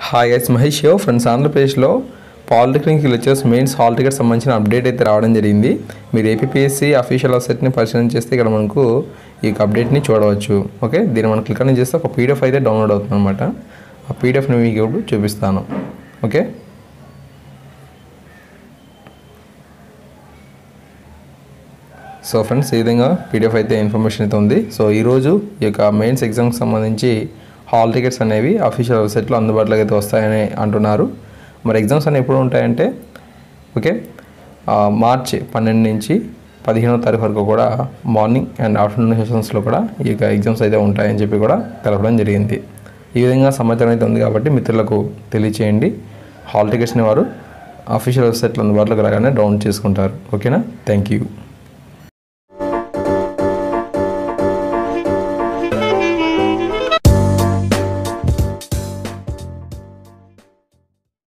Hi guys, Mahesh యో friends. ఆంధ్రప్రదేశ్లో polytechnic lectures mains hall ticket సంబంధించిన అప్డేట్ అయితే రావడం జరిగింది. మీరు ఏపీఎస్సీ అఫీషియల్ వెబ్సైట్ని పరిశీలన చేస్తే ఇక్కడ మనకు ఈ అప్డేట్ని చూడవచ్చు. ఓకే, దీన్ని మనం క్లిక్ అని చేస్తే ఒక పీడిఎఫ్ అయితే డౌన్లోడ్ అవుతుంది అనమాట. ఆ పీడిఎఫ్ని మీకు ఇప్పుడు చూపిస్తాను. ఓకే, సో ఫ్రెండ్స్, ఈ విధంగా పీడిఎఫ్ అయితే ఇన్ఫర్మేషన్ అయితే ఉంది. సో ఈరోజు ఈ యొక్క మెయిన్స్ ఎగ్జామ్కి సంబంధించి హాల్ టికెట్స్ అనేవి అఫీషియల్ వెబ్సైట్లో అందుబాటులోకి అయితే వస్తాయని అంటున్నారు. మరి ఎగ్జామ్స్ అనేవి ఎప్పుడు ఉంటాయంటే ఓకే, మార్చి 12 నుంచి 15వ తారీఖు వరకు కూడా మార్నింగ్ అండ్ ఆఫ్టర్నూన్ సెషన్స్లో కూడా ఈ యొక్క ఎగ్జామ్స్ అయితే ఉంటాయని చెప్పి కూడా తెలపడం జరిగింది. ఈ విధంగా సమాచారం అయితే ఉంది కాబట్టి మిత్రులకు తెలియచేయండి. హాల్ టికెట్స్ని వారు అఫీషియల్ వెబ్సైట్లో అందుబాటులోకి రాగానే డౌన్లోడ్ చేసుకుంటారు. ఓకేనా, థ్యాంక్ యూ.